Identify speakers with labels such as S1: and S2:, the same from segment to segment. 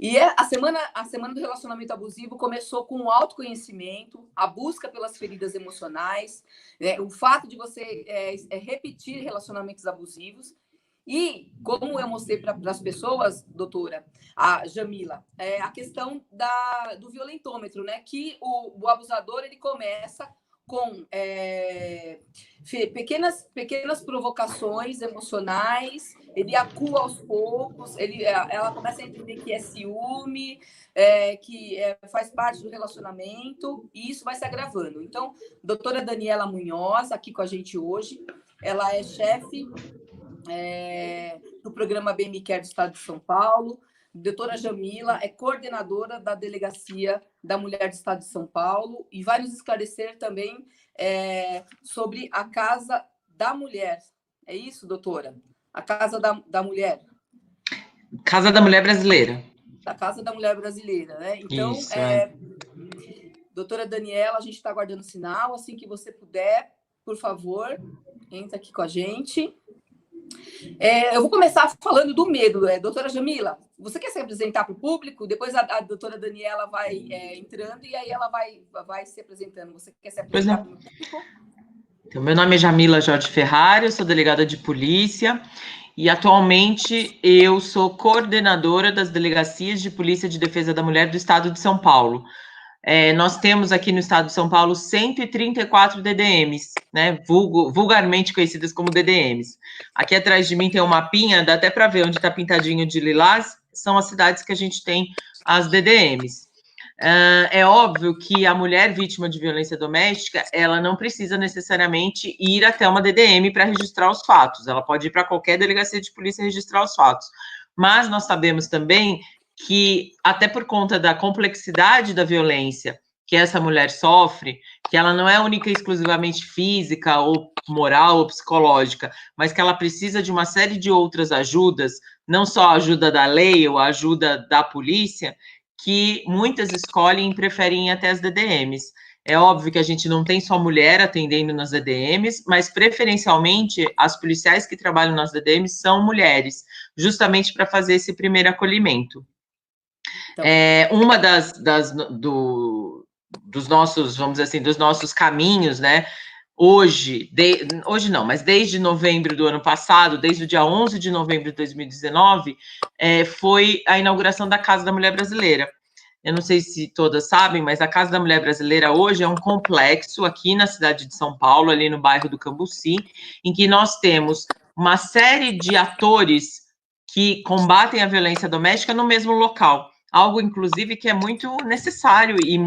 S1: E a semana do relacionamento abusivo começou com o autoconhecimento, a busca pelas feridas emocionais, né? O fato de você repetir relacionamentos abusivos. E, como eu mostrei para as pessoas, doutora, a Jamila, a questão do violentômetro, né? Que o abusador ele começa com pequenas provocações emocionais, ele acua aos poucos, ela começa a entender que é ciúme, que faz parte do relacionamento, e isso vai se agravando. Então, doutora Daniela Munhoz, aqui com a gente hoje, ela é chefe do programa BM Care do Estado de São Paulo. Doutora Jamila é coordenadora da Delegacia da Mulher do Estado de São Paulo e vai nos esclarecer também sobre a Casa da Mulher. É isso, doutora? A Casa da Mulher.
S2: Casa da Mulher Brasileira.
S1: Da Casa da Mulher Brasileira, né? Então,
S2: isso,
S1: doutora Daniela, a gente está aguardando o sinal. Assim que você puder, por favor, entra aqui com a gente. Eu vou começar falando do medo. Doutora Jamila, você quer se apresentar para o público? Depois a doutora Daniela vai entrando e aí ela vai se apresentando. Você quer se apresentar para o público?
S2: Então, meu nome é Jamila Jorge Ferrari, eu sou delegada de polícia e atualmente eu sou coordenadora das Delegacias de Polícia de Defesa da Mulher do Estado de São Paulo. Nós temos aqui no estado de São Paulo 134 DDMs, né, vulgarmente conhecidas como DDMs. Aqui atrás de mim tem um mapinha, dá até para ver onde está pintadinho de lilás, são as cidades que a gente tem as DDMs. É óbvio que a mulher vítima de violência doméstica, ela não precisa necessariamente ir até uma DDM para registrar os fatos, ela pode ir para qualquer delegacia de polícia registrar os fatos, mas nós sabemos também que, até por conta da complexidade da violência que essa mulher sofre, que ela não é única e exclusivamente física, ou moral, ou psicológica, mas que ela precisa de uma série de outras ajudas, não só a ajuda da lei ou a ajuda da polícia, que muitas escolhem e preferem ir até as DDMs. É óbvio que a gente não tem só mulher atendendo nas DDMs, mas preferencialmente as policiais que trabalham nas DDMs são mulheres, justamente para fazer esse primeiro acolhimento. Então, uma dos nossos, vamos dizer assim, dos nossos caminhos, né? Hoje não, mas desde novembro do ano passado, desde o dia 11 de novembro de 2019, foi a inauguração da Casa da Mulher Brasileira. Eu não sei se todas sabem, mas a Casa da Mulher Brasileira hoje é um complexo aqui na cidade de São Paulo, ali no bairro do Cambuci, em que nós temos uma série de atores que combatem a violência doméstica no mesmo local. Algo, inclusive, que é muito necessário e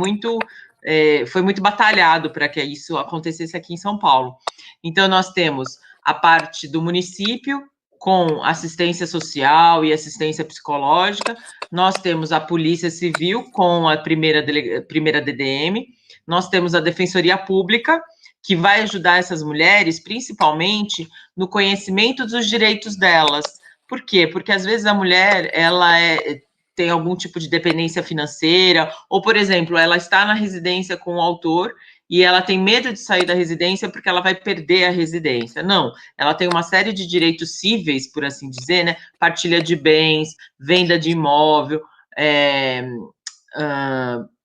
S2: foi muito batalhado para que isso acontecesse aqui em São Paulo. Então, nós temos a parte do município, com assistência social e assistência psicológica, nós temos a Polícia Civil, com a primeira DDM, nós temos a Defensoria Pública, que vai ajudar essas mulheres, principalmente, no conhecimento dos direitos delas. Por quê? Porque, às vezes, a mulher, ela tem algum tipo de dependência financeira, ou, por exemplo, ela está na residência com o autor e ela tem medo de sair da residência porque ela vai perder a residência. Não, ela tem uma série de direitos cíveis, por assim dizer, né? Partilha de bens, venda de imóvel,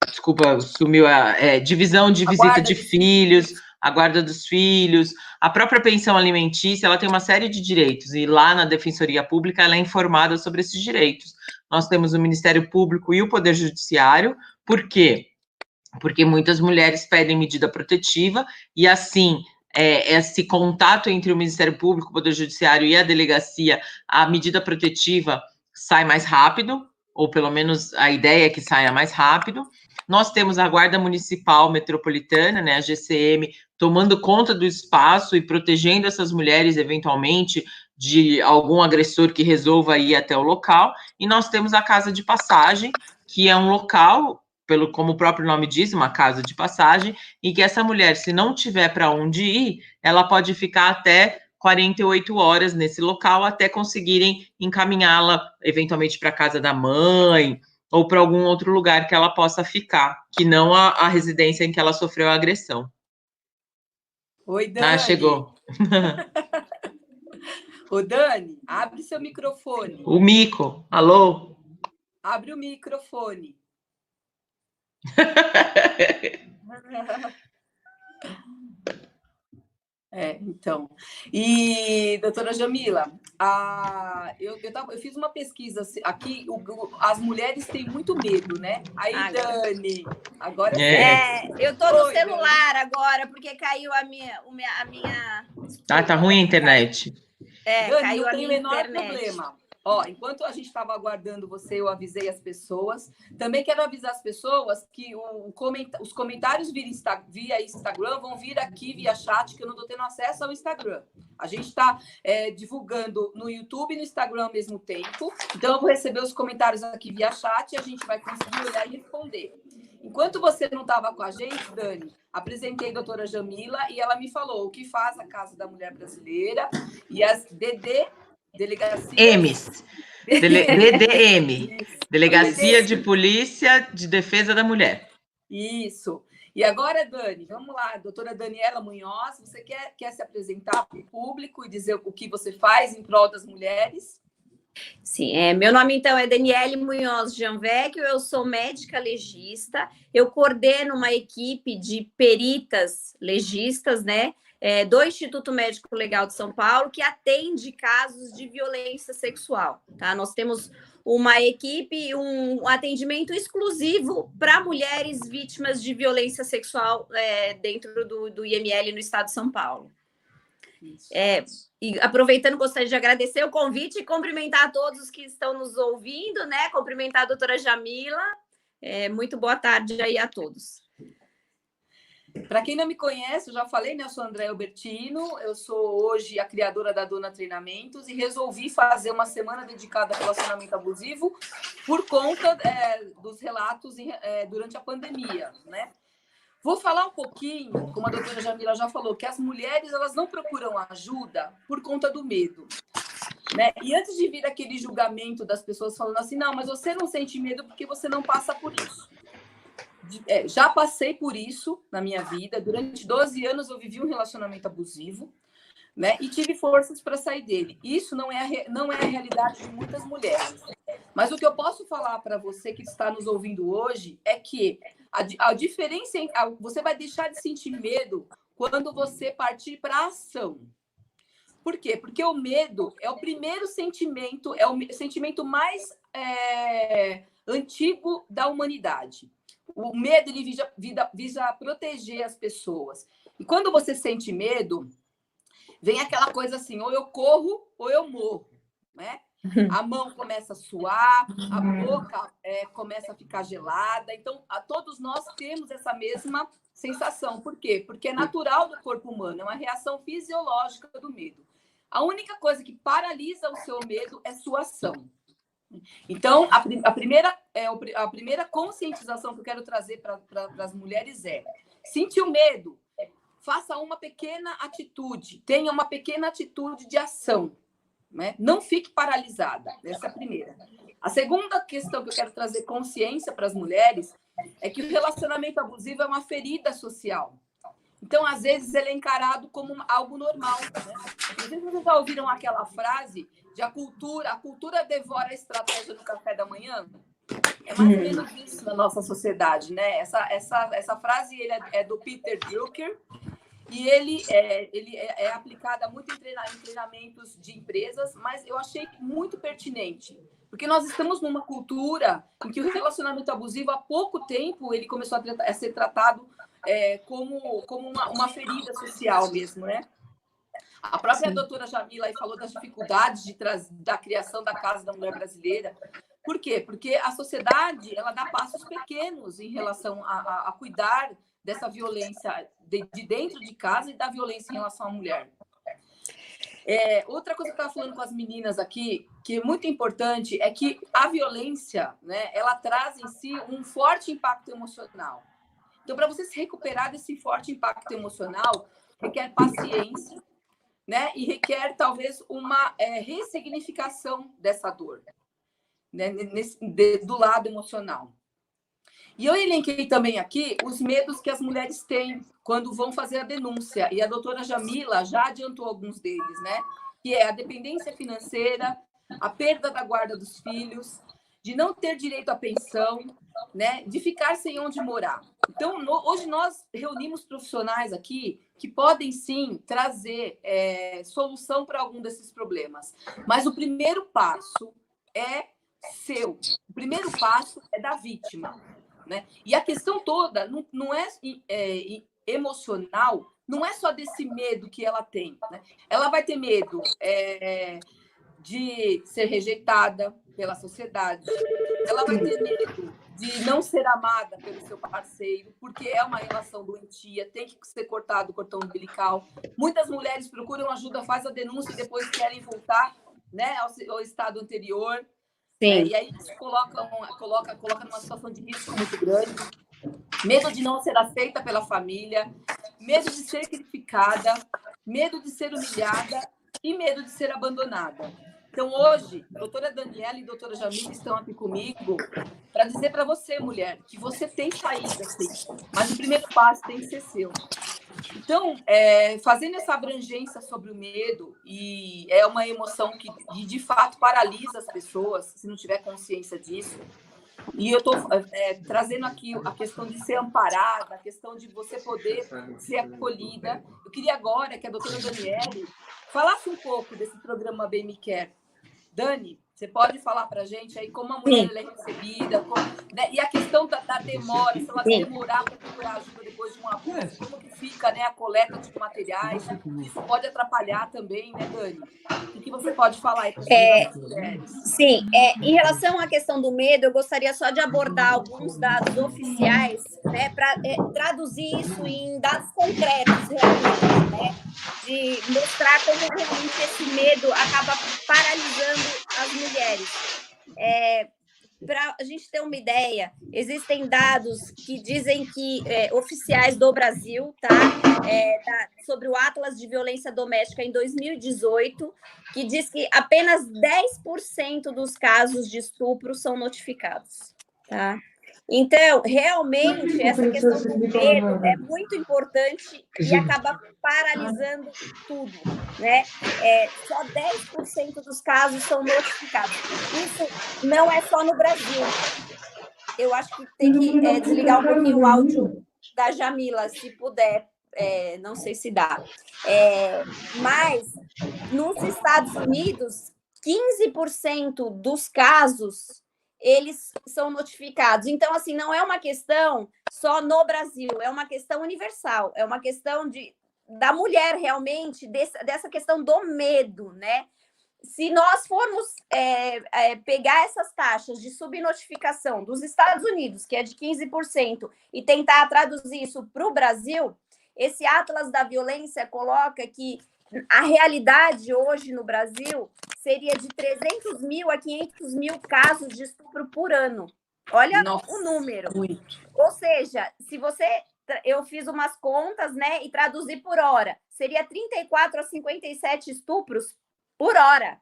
S2: desculpa, sumiu divisão de visita de filhos, a guarda dos filhos, a própria pensão alimentícia, ela tem uma série de direitos, e lá na Defensoria Pública ela é informada sobre esses direitos. Nós temos o Ministério Público e o Poder Judiciário. Por quê? Porque muitas mulheres pedem medida protetiva, e assim, esse contato entre o Ministério Público, o Poder Judiciário e a delegacia, a medida protetiva sai mais rápido, ou pelo menos a ideia é que saia mais rápido. Nós temos a Guarda Municipal Metropolitana, né, a GCM, tomando conta do espaço e protegendo essas mulheres, eventualmente, de algum agressor que resolva ir até o local. E nós temos a Casa de Passagem, que é um local, como o próprio nome diz, uma casa de passagem, e que essa mulher, se não tiver para onde ir, ela pode ficar até 48 horas nesse local, até conseguirem encaminhá-la, eventualmente, para a casa da mãe, ou para algum outro lugar que ela possa ficar, que não a residência em que ela sofreu a agressão.
S1: Oi, Dani.
S2: Chegou.
S1: Ô, Dani, abre seu microfone.
S2: O mico, alô?
S1: Abre o microfone. Então. E, doutora Jamila, eu fiz uma pesquisa aqui, as mulheres têm muito medo, né? Aí, Dani, agora
S3: eu tô no celular agora, porque caiu a minha...
S2: tá ruim a internet.
S1: Dani, caiu a minha internet. Problema. Ó, enquanto a gente estava aguardando você, eu avisei as pessoas. Também quero avisar as pessoas que os comentários via Instagram vão vir aqui via chat, que eu não estou tendo acesso ao Instagram. A gente está divulgando no YouTube e no Instagram ao mesmo tempo. Então, eu vou receber os comentários aqui via chat e a gente vai conseguir olhar e responder. Enquanto você não estava com a gente, Dani, apresentei a doutora Jamila e ela me falou o que faz a Casa da Mulher Brasileira e as
S2: DDM, Delegacia de Polícia de Defesa da Mulher.
S1: Isso. E agora, Dani, vamos lá, doutora Daniela Munhoz, você quer se apresentar para o público e dizer o que você faz em prol das mulheres?
S3: Sim, meu nome, então, é Daniele Munhoz Gianvecchio, eu sou médica legista, eu coordeno uma equipe de peritas legistas, né, do Instituto Médico Legal de São Paulo, que atende casos de violência sexual, tá? Nós temos uma equipe, um atendimento exclusivo para mulheres vítimas de violência sexual dentro do IML no estado de São Paulo. E aproveitando, gostaria de agradecer o convite e cumprimentar a todos os que estão nos ouvindo, né? Cumprimentar a doutora Jamila. Muito boa tarde aí a todos.
S1: Para quem não me conhece, eu já falei, né? Eu sou Andréa Albertino, eu sou hoje a criadora da Dona Treinamentos e resolvi fazer uma semana dedicada ao relacionamento abusivo por conta dos relatos durante a pandemia, né? Vou falar um pouquinho, como a doutora Jamila já falou, que as mulheres elas não procuram ajuda por conta do medo, né? E antes de vir aquele julgamento das pessoas falando assim, não, mas você não sente medo porque você não passa por isso. Já passei por isso na minha vida. Durante 12 anos eu vivi um relacionamento abusivo, né? E tive forças para sair dele. Isso não é a realidade de muitas mulheres. Mas o que eu posso falar para você que está nos ouvindo hoje é que a diferença você vai deixar de sentir medo quando você partir para a ação. Por quê? Porque o medo é o primeiro sentimento, é o sentimento mais antigo da humanidade. O medo ele visa proteger as pessoas. E quando você sente medo, vem aquela coisa assim, ou eu corro ou eu morro, né? A mão começa a suar, a boca começa a ficar gelada. Então, todos nós temos essa mesma sensação. Por quê? Porque é natural do corpo humano, é uma reação fisiológica do medo. A única coisa que paralisa o seu medo é sua ação. Então, a primeira conscientização que eu quero trazer para as mulheres sentiu medo, faça uma pequena atitude, tenha uma pequena atitude de ação, né? Não fique paralisada, essa é a primeira. A segunda questão que eu quero trazer consciência para as mulheres é que o relacionamento abusivo é uma ferida social. Então, às vezes, ele é encarado como algo normal, né? Não sei se vocês já ouviram aquela frase de a cultura devora a estratégia do café da manhã. É mais ou menos isso na nossa sociedade, né? Essa frase é do Peter Drucker e ele é aplicada muito em treinamentos de empresas, mas eu achei muito pertinente, porque nós estamos numa cultura em que o relacionamento abusivo, há pouco tempo, ele começou a ser tratado como uma ferida social mesmo, né? A própria doutora Jamila aí falou das dificuldades da criação da Casa da Mulher Brasileira. Por quê? Porque a sociedade ela dá passos pequenos em relação a cuidar dessa violência de dentro de casa e da violência em relação à mulher. Outra coisa que eu estava falando com as meninas aqui, que é muito importante, é que a violência, né, ela traz em si um forte impacto emocional. Então, para você se recuperar desse forte impacto emocional, requer paciência, né? E requer, talvez, uma ressignificação dessa dor, né? Do lado emocional. E eu elenquei também aqui os medos que as mulheres têm quando vão fazer a denúncia. E a doutora Jamila já adiantou alguns deles, né? Que é a dependência financeira, a perda da guarda dos filhos, de não ter direito à pensão, né, de ficar sem onde morar. Então, hoje nós reunimos profissionais aqui que podem, sim, trazer solução para algum desses problemas. Mas o primeiro passo é seu. O primeiro passo é da vítima, né? E a questão toda não é emocional, não é só desse medo que ela tem, né? Ela vai ter medo de ser rejeitada pela sociedade, ela vai ter medo de não ser amada pelo seu parceiro, porque é uma relação doentia, tem que ser cortado o cordão umbilical. Muitas mulheres procuram ajuda, fazem a denúncia e depois querem voltar, né, ao estado anterior.
S3: Sim.
S1: E aí isso coloca numa situação de risco muito grande. Medo de não ser aceita pela família, medo de ser criticada, medo de ser humilhada e medo de ser abandonada. Então, hoje, a doutora Daniela e a doutora Jamila estão aqui comigo para dizer para você, mulher, que você tem saída, sim, mas o primeiro passo tem que ser seu. Então, fazendo essa abrangência sobre o medo, e é uma emoção que, de fato, paralisa as pessoas, se não tiver consciência disso. E eu estou trazendo aqui a questão de ser amparada, a questão de você poder ser acolhida. Eu queria agora que a doutora Daniele falasse um pouco desse programa Bem Me Quer. Dani, você pode falar para a gente aí como a mulher é recebida, né? E a questão da demora, se ela demorar para procurar ajuda depois de um abuso, como que fica, né, a coleta de materiais, isso pode atrapalhar também, né, Dani? O que você pode falar aí para as mulheres?
S3: Sim, em relação à questão do medo, eu gostaria só de abordar alguns dados oficiais, né, para traduzir isso em dados concretos, realmente, né, de mostrar como realmente esse medo acaba paralisando as mulheres. Para a gente ter uma ideia, existem dados que dizem que oficiais do Brasil, sobre o Atlas de Violência Doméstica em 2018, que diz que apenas 10% dos casos de estupro são notificados, tá? Então, realmente, essa questão do medo é muito importante e acaba paralisando tudo, né? Só 10% dos casos são notificados. Isso não é só no Brasil. Eu acho que tem que desligar um pouquinho o áudio da Jamila, se puder. Não sei se dá. Mas, nos Estados Unidos, 15% dos casos eles são notificados. Então, assim, não é uma questão só no Brasil, é uma questão universal, é uma questão da mulher, realmente, dessa questão do medo, né? Se nós formos pegar essas taxas de subnotificação dos Estados Unidos, que é de 15%, e tentar traduzir isso para o Brasil, esse Atlas da Violência coloca que a realidade hoje no Brasil seria de 300 mil a 500 mil casos de estupro por ano. Olha o número.
S1: Muito.
S3: Ou seja, eu fiz umas contas, né, e traduzi por hora, seria 34 a 57 estupros por hora,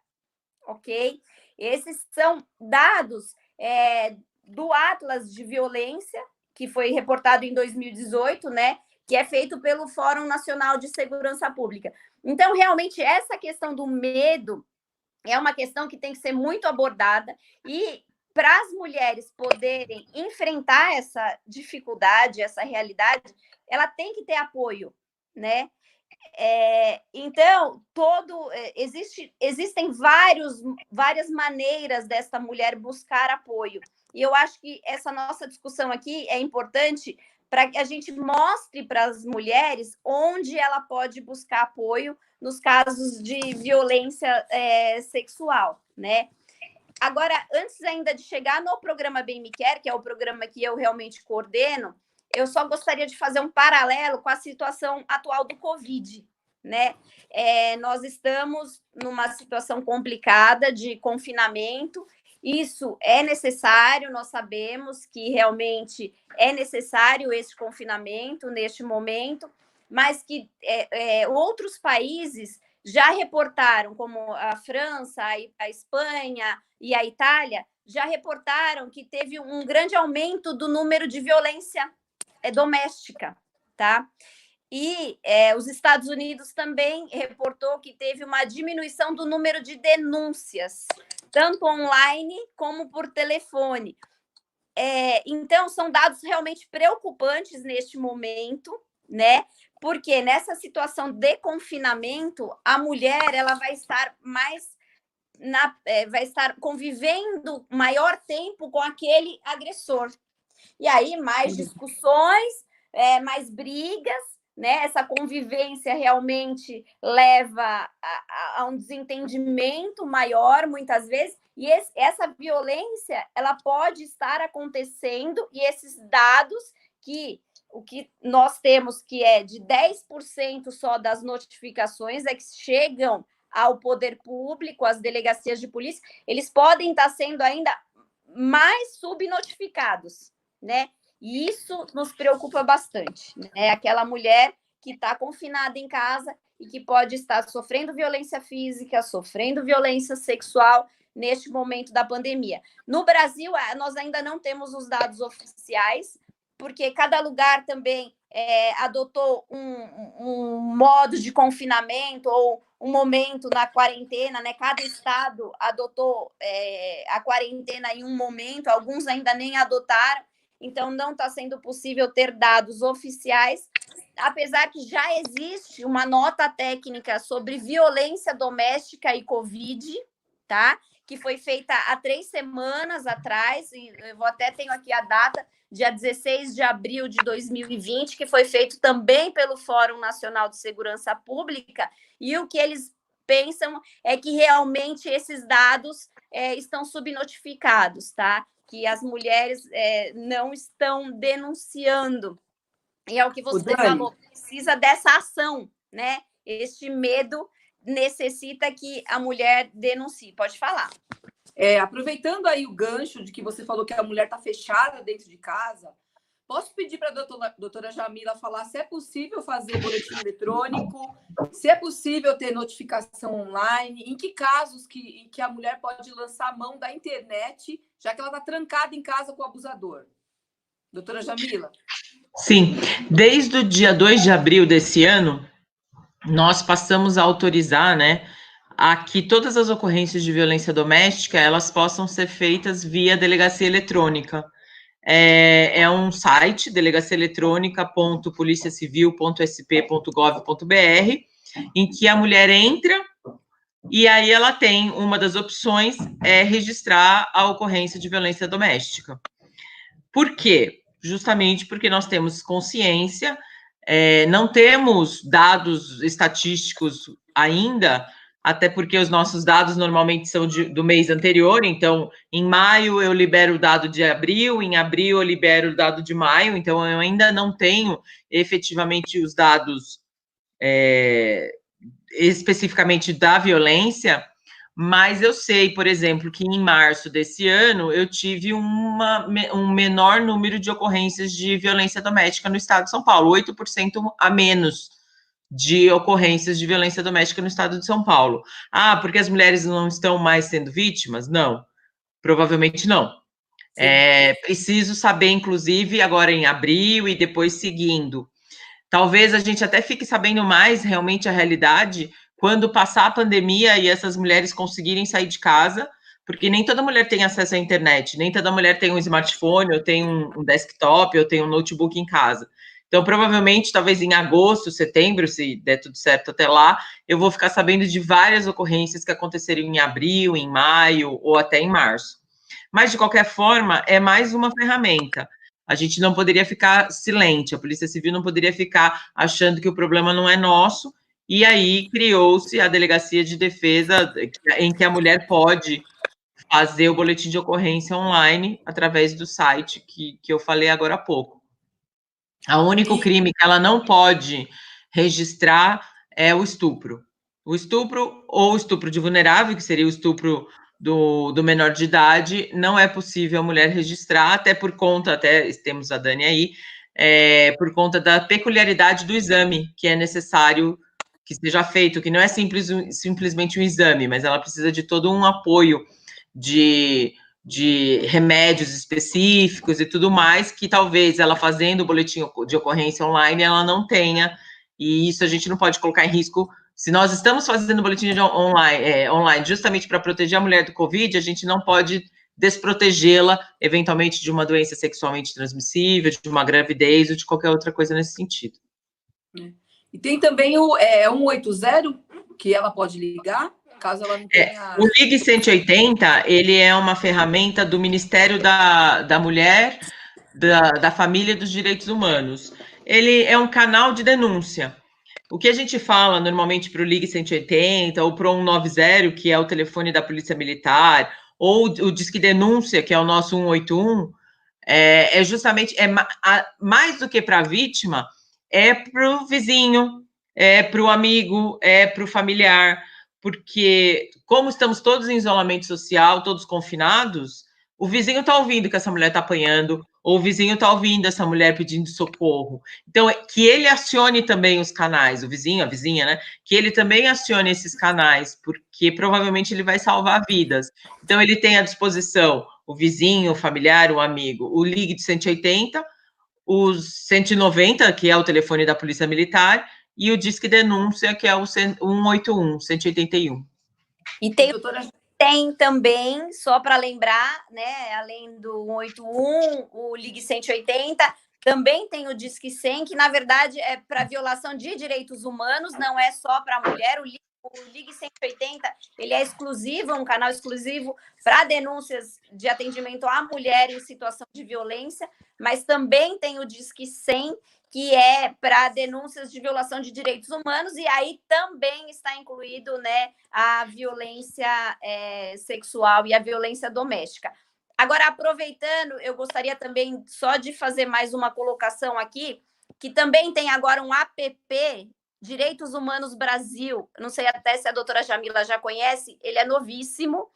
S3: ok? Esses são dados do Atlas de Violência, que foi reportado em 2018, né, que é feito pelo Fórum Nacional de Segurança Pública. Então, realmente, essa questão do medo é uma questão que tem que ser muito abordada e para as mulheres poderem enfrentar essa dificuldade, essa realidade, ela tem que ter apoio, né? Então, existem várias maneiras dessa mulher buscar apoio. E eu acho que essa nossa discussão aqui é importante para que a gente mostre para as mulheres onde ela pode buscar apoio nos casos de violência sexual, né? Agora, antes ainda de chegar no programa Bem Me Quer, que é o programa que eu realmente coordeno, eu só gostaria de fazer um paralelo com a situação atual do Covid, né? Nós estamos numa situação complicada de confinamento. Isso é necessário, nós sabemos que realmente é necessário esse confinamento neste momento, mas que outros países já reportaram, como a França, a Espanha e a Itália, já reportaram que teve um grande aumento do número de violência doméstica, tá? E os Estados Unidos também reportou que teve uma diminuição do número de denúncias, tanto online como por telefone. Então, são dados realmente preocupantes neste momento, né? Porque nessa situação de confinamento, a mulher ela vai estar vai estar convivendo maior tempo com aquele agressor. E aí, mais discussões, mais brigas, né? Essa convivência realmente leva a um desentendimento maior, muitas vezes, e essa violência, ela pode estar acontecendo, e esses dados o que nós temos que é de 10% só das notificações que chegam ao poder público, às delegacias de polícia, eles podem estar sendo ainda mais subnotificados, né? E isso nos preocupa bastante, né? Aquela mulher que está confinada em casa e que pode estar sofrendo violência física, sofrendo violência sexual neste momento da pandemia. No Brasil, nós ainda não temos os dados oficiais, porque cada lugar também adotou um modo de confinamento ou um momento na quarentena, né? Cada estado adotou a quarentena em um momento, alguns ainda nem adotaram, então não está sendo possível ter dados oficiais, apesar que já existe uma nota técnica sobre violência doméstica e Covid, tá? Que foi feita há 3 semanas atrás, e eu tenho aqui a data, dia 16 de abril de 2020, que foi feito também pelo Fórum Nacional de Segurança Pública, e o que eles pensam é que realmente esses dados estão subnotificados, tá? Que as mulheres não estão denunciando. E é o que você falou, precisa dessa ação, né? Este medo necessita que a mulher denuncie. Pode falar.
S1: Aproveitando aí o gancho de que você falou que a mulher está fechada dentro de casa, posso pedir para a doutora Jamila falar se é possível fazer boletim eletrônico, se é possível ter notificação online, em que casos que a mulher pode lançar a mão da internet, já que ela está trancada em casa com o abusador? Doutora Jamila?
S2: Sim, desde o dia 2 de abril desse ano, nós passamos a autorizar, né, a que todas as ocorrências de violência doméstica, elas possam ser feitas via delegacia eletrônica. É um site, delegaciaeletronica.policiacivil.sp.gov.br, em que a mulher entra e aí ela tem uma das opções registrar a ocorrência de violência doméstica. Por quê? Justamente porque nós temos consciência, não temos dados estatísticos ainda, até porque os nossos dados normalmente são do mês anterior, então, em maio eu libero o dado de abril, em abril eu libero o dado de maio, então eu ainda não tenho efetivamente os dados especificamente da violência, mas eu sei, por exemplo, que em março desse ano eu tive um menor número de ocorrências de violência doméstica no estado de São Paulo, 8% a menos de ocorrências de violência doméstica no estado de São Paulo. Ah, porque as mulheres não estão mais sendo vítimas? Não, provavelmente não. Preciso saber, inclusive, agora em abril e depois seguindo. Talvez a gente até fique sabendo mais realmente a realidade quando passar a pandemia e essas mulheres conseguirem sair de casa, porque nem toda mulher tem acesso à internet, nem toda mulher tem um smartphone, ou tem um desktop, ou tem um notebook em casa. Então, provavelmente, talvez em agosto, setembro, se der tudo certo até lá, eu vou ficar sabendo de várias ocorrências que aconteceram em abril, em maio, ou até em março. Mas, de qualquer forma, é mais uma ferramenta. A gente não poderia ficar silente, a Polícia Civil não poderia ficar achando que o problema não é nosso, e aí criou-se a Delegacia de Defesa, em que a mulher pode fazer o boletim de ocorrência online através do site que eu falei agora há pouco. O único crime que ela não pode registrar é o estupro. O estupro ou o estupro de vulnerável, que seria o estupro do menor de idade, não é possível a mulher registrar, até temos a Dani aí, por conta da peculiaridade do exame que é necessário que seja feito, que não é simplesmente um exame, mas ela precisa de todo um apoio de remédios específicos e tudo mais, que talvez ela fazendo o boletim de ocorrência online, ela não tenha e isso a gente não pode colocar em risco. Se nós estamos fazendo boletim online justamente para proteger a mulher do Covid, a gente não pode desprotegê-la, eventualmente, de uma doença sexualmente transmissível, de uma gravidez ou de qualquer outra coisa nesse sentido.
S1: E tem também o 180, que ela pode ligar, caso ela não tenha...
S2: O Ligue 180, ele é uma ferramenta do Ministério da Mulher, da Família e dos Direitos Humanos. Ele é um canal de denúncia. O que a gente fala normalmente para o Ligue 180 ou para o 190, que é o telefone da Polícia Militar, ou o Disque Denúncia, que é o nosso 181, é justamente, mais do que para a vítima, é para o vizinho, é para o amigo, é para o familiar, porque como estamos todos em isolamento social, todos confinados, o vizinho está ouvindo que essa mulher está apanhando, ou o vizinho está ouvindo essa mulher pedindo socorro. Então, que ele acione também os canais, o vizinho, a vizinha, né? Que ele também acione esses canais, porque provavelmente ele vai salvar vidas. Então, ele tem à disposição o vizinho, o familiar, o amigo, o Ligue de 180, os 190, que é o telefone da Polícia Militar, e o Disque Denúncia, que é o 181, 181.
S3: E tem também, só para lembrar, né, além do 181, o Ligue 180, também tem o Disque 100, que na verdade é para violação de direitos humanos, não é só para a mulher. O Ligue 180, ele é exclusivo, é um canal exclusivo para denúncias de atendimento à mulher em situação de violência, mas também tem o Disque 100, que é para denúncias de violação de direitos humanos, e aí também está incluído, né, a violência sexual e a violência doméstica. Agora, aproveitando, eu gostaria também só de fazer mais uma colocação aqui, que também tem agora um app, Direitos Humanos Brasil, não sei até se a doutora Jamila já conhece, ele é novíssimo,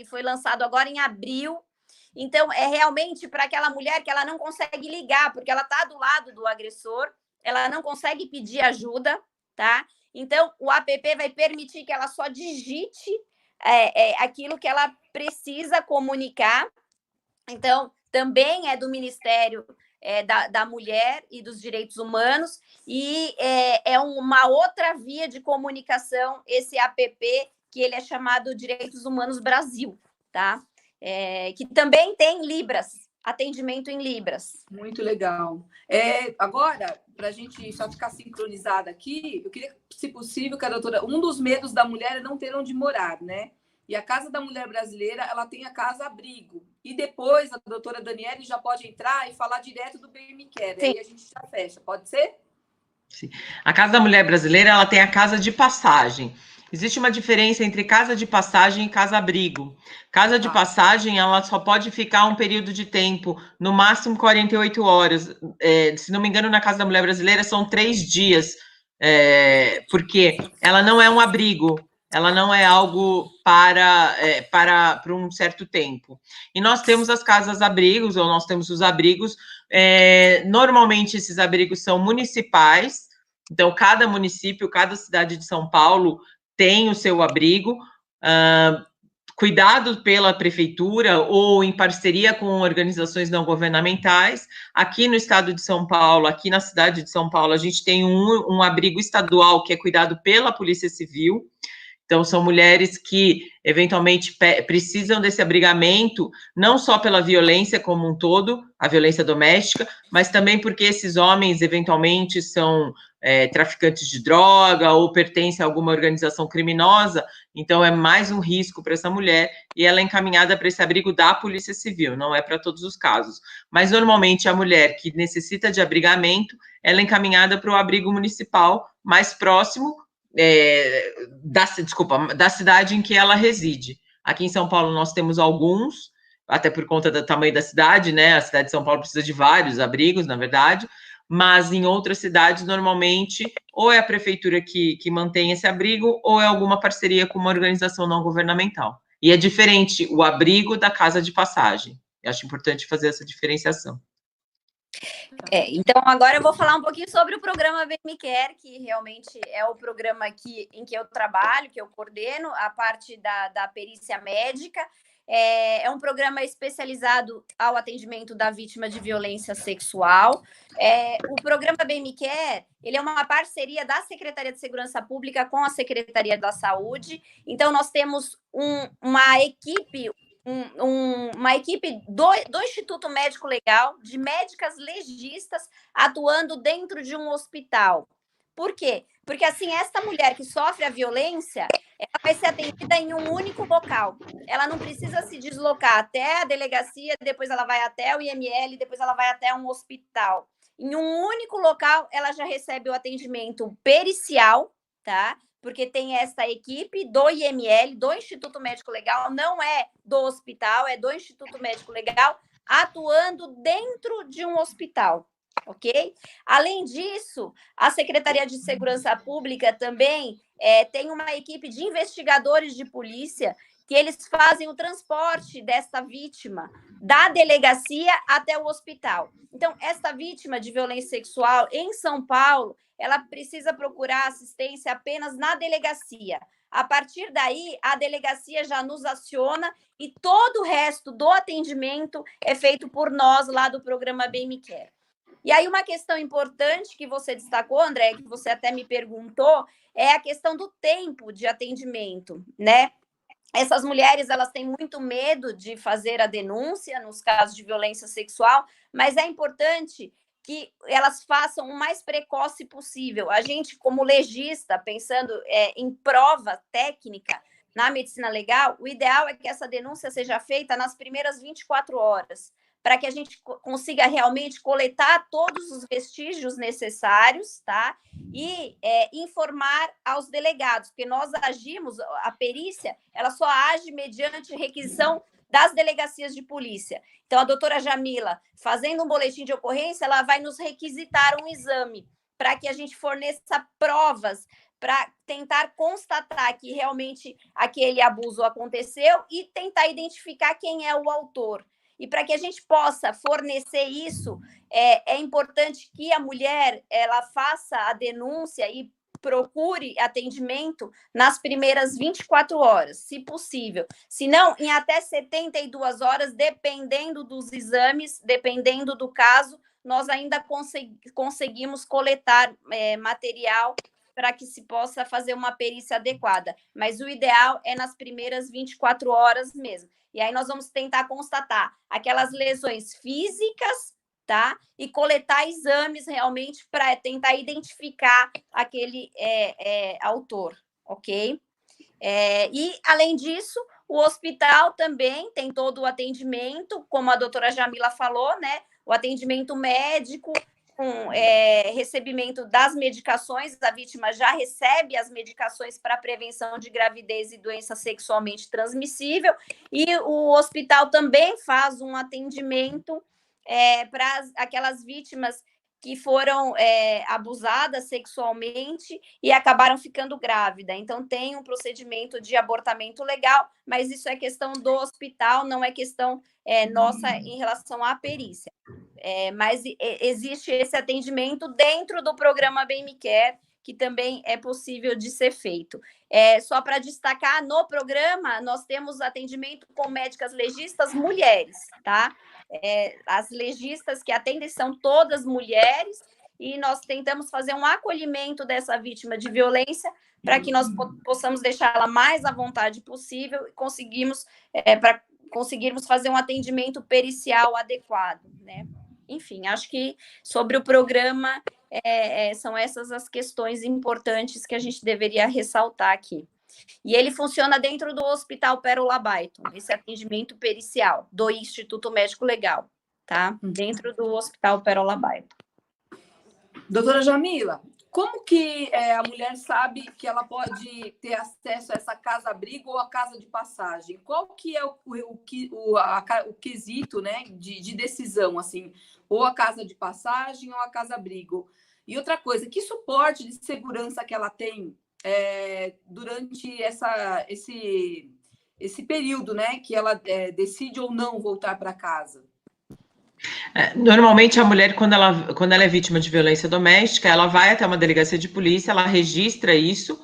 S3: foi lançado agora em abril. Então, é realmente para aquela mulher que ela não consegue ligar, porque ela está do lado do agressor, ela não consegue pedir ajuda, tá? Então, o app vai permitir que ela só digite aquilo que ela precisa comunicar. Então, também é do Ministério da Mulher e dos Direitos Humanos, e é uma outra via de comunicação, esse app, que ele é chamado Direitos Humanos Brasil, tá? Que também tem Libras, atendimento em Libras.
S1: Muito legal. Agora, para a gente só ficar sincronizada aqui, eu queria, se possível, que a doutora... Um dos medos da mulher é não ter onde morar, né? E a Casa da Mulher Brasileira, ela tem a Casa Abrigo. E depois a doutora Daniele já pode entrar e falar direto do Bem Me Quer. Aí a gente já fecha, pode ser?
S2: Sim. A Casa da Mulher Brasileira, ela tem a casa de passagem. Existe uma diferença entre casa de passagem e casa-abrigo. Casa de passagem, ela só pode ficar um período de tempo, no máximo 48 horas. Se não me engano, na Casa da Mulher Brasileira são 3 dias, porque ela não é um abrigo, ela não é algo para um certo tempo. E nós temos as casas-abrigos, ou nós temos os abrigos. Normalmente, esses abrigos são municipais, então cada município, cada cidade de São Paulo tem o seu abrigo, cuidado pela prefeitura ou em parceria com organizações não governamentais. Aqui no estado de São Paulo, aqui na cidade de São Paulo, a gente tem um abrigo estadual que é cuidado pela Polícia Civil. Então, são mulheres que, eventualmente, precisam desse abrigamento, não só pela violência como um todo, a violência doméstica, mas também porque esses homens, eventualmente, são traficantes de droga ou pertencem a alguma organização criminosa, então é mais um risco para essa mulher, e ela é encaminhada para esse abrigo da Polícia Civil, não é para todos os casos. Mas, normalmente, a mulher que necessita de abrigamento, ela é encaminhada para o abrigo municipal mais próximo, da cidade em que ela reside. Aqui em São Paulo nós temos alguns, até por conta do tamanho da cidade, né? A cidade de São Paulo precisa de vários abrigos, na verdade, mas em outras cidades, normalmente, ou é a prefeitura que mantém esse abrigo, ou é alguma parceria com uma organização não governamental. E é diferente o abrigo da casa de passagem. Eu acho importante fazer essa diferenciação.
S3: Então, agora eu vou falar um pouquinho sobre o programa Bem Me Quer, que realmente é o programa em que eu trabalho, que eu coordeno, a parte da perícia médica. É um programa especializado ao atendimento da vítima de violência sexual. O programa Bem Me Quer, ele é uma parceria da Secretaria de Segurança Pública com a Secretaria da Saúde. Então, nós temos uma equipe do Instituto Médico Legal, de médicas legistas, atuando dentro de um hospital. Por quê? Porque, assim, esta mulher que sofre a violência, ela vai ser atendida em um único local. Ela não precisa se deslocar até a delegacia, depois ela vai até o IML, depois ela vai até um hospital. Em um único local, ela já recebe o atendimento pericial, tá? Porque tem essa equipe do IML, do Instituto Médico Legal, não é do hospital, é do Instituto Médico Legal, atuando dentro de um hospital. Ok? Além disso, a Secretaria de Segurança Pública também tem uma equipe de investigadores de polícia que eles fazem o transporte desta vítima da delegacia até o hospital. Então, esta vítima de violência sexual em São Paulo, ela precisa procurar assistência apenas na delegacia. A partir daí, a delegacia já nos aciona e todo o resto do atendimento é feito por nós lá do programa Bem Me Quer. E aí, uma questão importante que você destacou, André, que você até me perguntou, é a questão do tempo de atendimento, né? Essas mulheres, elas têm muito medo de fazer a denúncia nos casos de violência sexual, mas é importante que elas façam o mais precoce possível. A gente, como legista, pensando em prova técnica na medicina legal, o ideal é que essa denúncia seja feita nas primeiras 24 horas, para que a gente consiga realmente coletar todos os vestígios necessários, tá? E informar aos delegados, porque nós agimos, a perícia, ela só age mediante requisição das delegacias de polícia. Então, a doutora Jamila, fazendo um boletim de ocorrência, ela vai nos requisitar um exame, para que a gente forneça provas, para tentar constatar que realmente aquele abuso aconteceu e tentar identificar quem é o autor. E para que a gente possa fornecer isso, é importante que a mulher ela faça a denúncia e procure atendimento nas primeiras 24 horas, se possível. Se não, em até 72 horas, dependendo dos exames, dependendo do caso, nós ainda conseguimos coletar material para que se possa fazer uma perícia adequada. Mas o ideal é nas primeiras 24 horas mesmo. E aí nós vamos tentar constatar aquelas lesões físicas, tá? E coletar exames realmente para tentar identificar aquele autor, ok? E, além disso, o hospital também tem todo o atendimento, como a doutora Jamila falou, né? O atendimento médico, com recebimento das medicações, a vítima já recebe as medicações para prevenção de gravidez e doença sexualmente transmissível, e o hospital também faz um atendimento para aquelas vítimas que foram abusadas sexualmente e acabaram ficando grávidas. Então, tem um procedimento de abortamento legal, mas isso é questão do hospital, não é questão nossa em relação à perícia. Mas existe esse atendimento dentro do programa Bem Me Quer, que também é possível de ser feito. Só para destacar, no programa, nós temos atendimento com médicas legistas mulheres, tá? As legistas que atendem são todas mulheres, e nós tentamos fazer um acolhimento dessa vítima de violência para que nós possamos deixá-la mais à vontade possível e conseguirmos fazer um atendimento pericial adequado, né? Enfim, acho que sobre o programa são essas as questões importantes que a gente deveria ressaltar aqui. E ele funciona dentro do Hospital Pérola Baiton, esse atendimento pericial do Instituto Médico Legal, tá? Dentro do Hospital Pérola Baiton.
S1: Doutora Jamila, como que a mulher sabe que ela pode ter acesso a essa casa-abrigo ou a casa de passagem? Qual que é o quesito, né, de decisão, assim, ou a casa de passagem ou a casa-abrigo? E outra coisa, que suporte de segurança que ela tem durante esse período, né, que ela decide ou não voltar para casa?
S2: Normalmente a mulher, quando ela é vítima de violência doméstica, ela vai até uma delegacia de polícia, ela registra isso,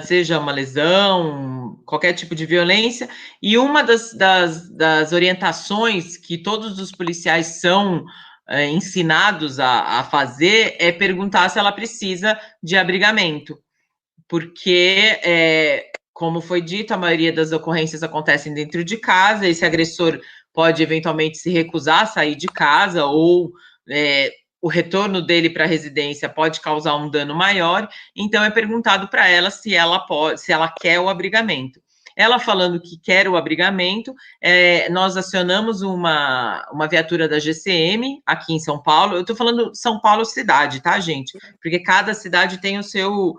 S2: seja uma lesão, qualquer tipo de violência, e uma das orientações que todos os policiais são ensinados a fazer é perguntar se ela precisa de abrigamento, porque, como foi dito, a maioria das ocorrências acontecem dentro de casa, esse agressor pode eventualmente se recusar a sair de casa, ou o retorno dele para a residência pode causar um dano maior, então é perguntado para ela se ela quer o abrigamento. Ela falando que quer o abrigamento, nós acionamos uma viatura da GCM aqui em São Paulo. Eu estou falando São Paulo cidade, tá, gente? Porque cada cidade tem o seu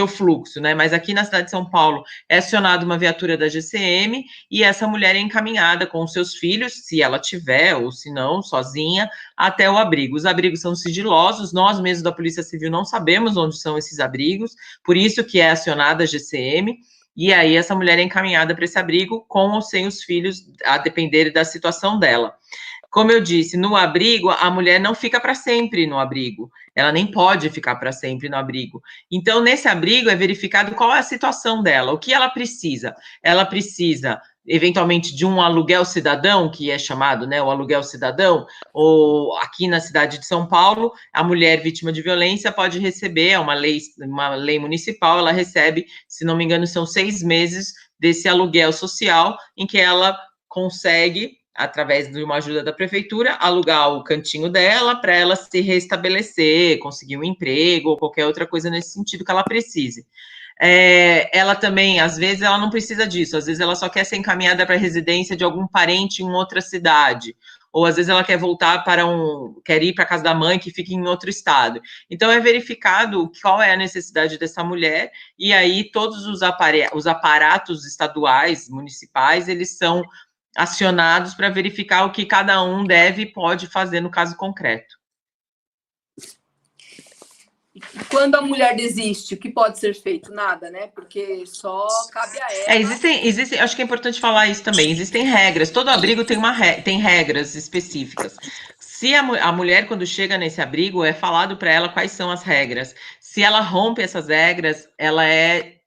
S2: fluxo, né? Mas aqui na cidade de São Paulo é acionada uma viatura da GCM e essa mulher é encaminhada com os seus filhos, se ela tiver ou se não, sozinha, até o abrigo. Os abrigos são sigilosos, nós mesmos da Polícia Civil não sabemos onde são esses abrigos, por isso que é acionada a GCM. E aí essa mulher é encaminhada para esse abrigo com ou sem os filhos, a depender da situação dela. Como eu disse, no abrigo, a mulher não fica para sempre no abrigo. Ela nem pode ficar para sempre no abrigo. Então, nesse abrigo é verificado qual é a situação dela, o que ela precisa. Ela precisa, eventualmente, de um aluguel cidadão, que é chamado, né, o aluguel cidadão, ou aqui na cidade de São Paulo, a mulher vítima de violência pode receber, é uma lei municipal, ela recebe, se não me engano, são 6 meses desse aluguel social, em que ela consegue, através de uma ajuda da prefeitura, alugar o cantinho dela para ela se restabelecer, conseguir um emprego ou qualquer outra coisa nesse sentido que ela precise. Ela também, às vezes, ela não precisa disso, às vezes ela só quer ser encaminhada para a residência de algum parente em outra cidade, ou às vezes ela quer voltar quer ir para a casa da mãe que fica em outro estado. Então, é verificado qual é a necessidade dessa mulher, e aí todos os aparatos estaduais, municipais, eles são acionados para verificar o que cada um deve e pode fazer no caso concreto.
S1: Quando a mulher desiste, o que pode ser feito? Nada, né? Porque só cabe a ela.
S2: Existem, acho que é importante falar isso também. Existem regras. Todo abrigo tem regras específicas. Se a mulher, quando chega nesse abrigo, é falado para ela quais são as regras. Se ela rompe essas regras, ela é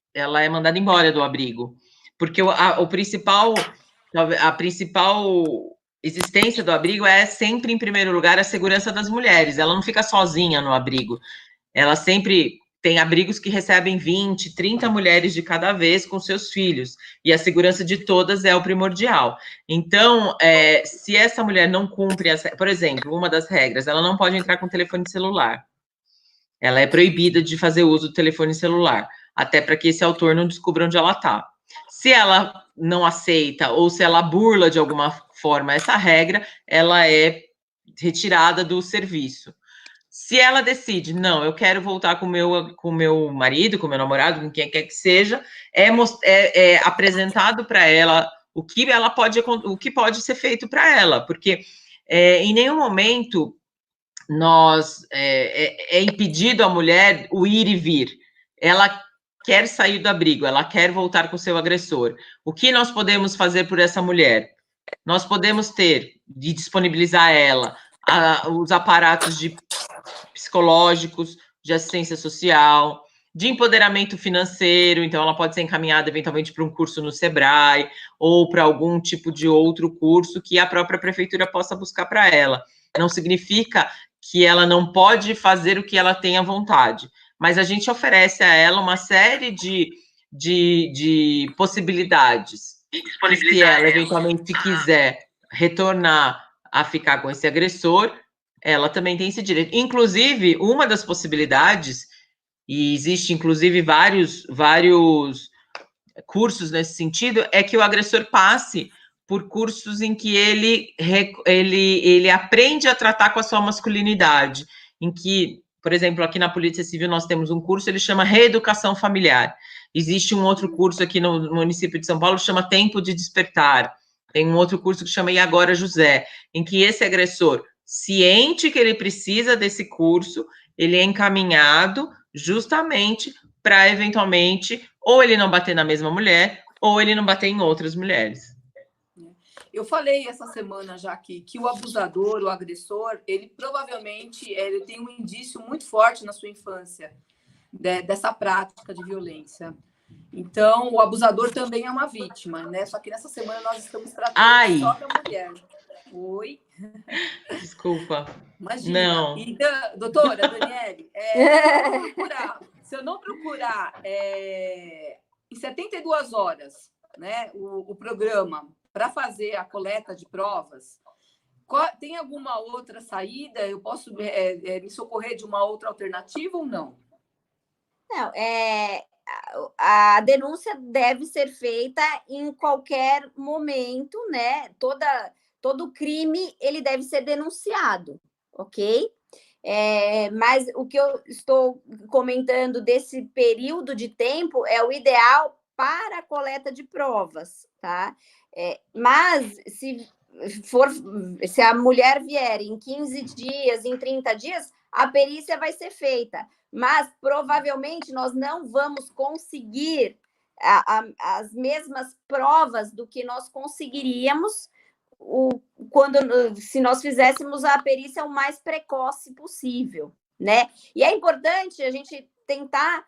S2: mandada embora do abrigo. Porque a principal existência do abrigo é sempre, em primeiro lugar, a segurança das mulheres. Ela não fica sozinha no abrigo. Ela sempre tem abrigos que recebem 20, 30 mulheres de cada vez com seus filhos, e a segurança de todas é o primordial. Então, se essa mulher não cumpre, por exemplo, uma das regras, ela não pode entrar com telefone celular. Ela é proibida de fazer uso do telefone celular, até para que esse autor não descubra onde ela está. Se ela não aceita, ou se ela burla de alguma forma essa regra, ela é retirada do serviço. Se ela decide, não, eu quero voltar com o meu marido, com o meu namorado, com quem quer que seja, é apresentado para ela o que pode ser feito para ela, porque em nenhum momento é impedido a mulher o ir e vir. Ela quer sair do abrigo, ela quer voltar com o seu agressor. O que nós podemos fazer por essa mulher? Nós podemos disponibilizar a ela os aparatos psicológicos, de assistência social, de empoderamento financeiro, então ela pode ser encaminhada eventualmente para um curso no Sebrae ou para algum tipo de outro curso que a própria prefeitura possa buscar para ela. Não significa que ela não pode fazer o que ela tem à vontade, mas a gente oferece a ela uma série de possibilidades. Se ela eventualmente quiser retornar a ficar com esse agressor, ela também tem esse direito. Inclusive, uma das possibilidades, e existe inclusive vários cursos nesse sentido, é que o agressor passe por cursos em que ele aprende a tratar com a sua masculinidade, em que, por exemplo, aqui na Polícia Civil nós temos um curso, ele chama Reeducação Familiar. Existe um outro curso aqui no município de São Paulo, que chama Tempo de Despertar. Tem um outro curso que chama E Agora, José, em que esse agressor, ciente que ele precisa desse curso, ele é encaminhado justamente para, eventualmente, ou ele não bater na mesma mulher, ou ele não bater em outras mulheres.
S1: Eu falei essa semana já que o abusador, o agressor, ele provavelmente ele tem um indício muito forte na sua infância. dessa prática de violência. Então, o abusador também é uma vítima, né? Só que nessa semana nós estamos tratando só da mulher. Oi?
S2: Desculpa.
S1: Imagina.
S2: Não.
S1: Então, doutora Daniele, se eu não procurar em 72 horas, né, o programa para fazer a coleta de provas, tem alguma outra saída? Eu posso me socorrer de uma outra alternativa ou não?
S3: Não, a denúncia deve ser feita em qualquer momento, né? Todo crime ele deve ser denunciado, ok? Mas o que eu estou comentando desse período de tempo é o ideal para a coleta de provas, tá? Mas se a mulher vier em 15 dias, em 30 dias, a perícia vai ser feita. Mas provavelmente nós não vamos conseguir as mesmas provas do que nós conseguiríamos se nós fizéssemos a perícia o mais precoce possível, né? E é importante a gente tentar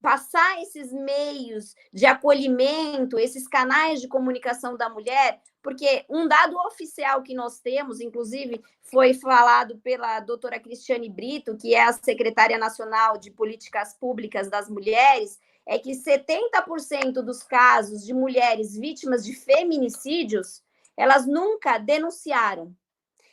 S3: passar esses meios de acolhimento, esses canais de comunicação da mulher, porque um dado oficial que nós temos, inclusive, foi falado pela doutora Cristiane Brito, que é a secretária nacional de políticas públicas das mulheres, é que 70% dos casos de mulheres vítimas de feminicídios, elas nunca denunciaram.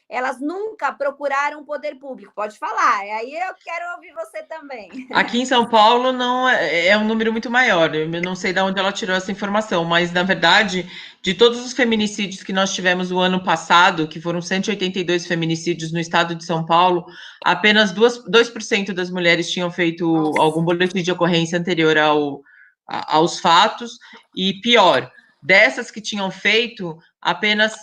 S3: Elas nunca procuraram o poder público. Pode falar, aí eu quero ouvir você também.
S2: Aqui em São Paulo não é um número muito maior, eu não sei de onde ela tirou essa informação, mas, na verdade, de todos os feminicídios que nós tivemos o ano passado, que foram 182 feminicídios no estado de São Paulo, apenas 2% das mulheres tinham feito algum boletim de ocorrência anterior aos fatos, e pior, dessas que tinham feito, apenas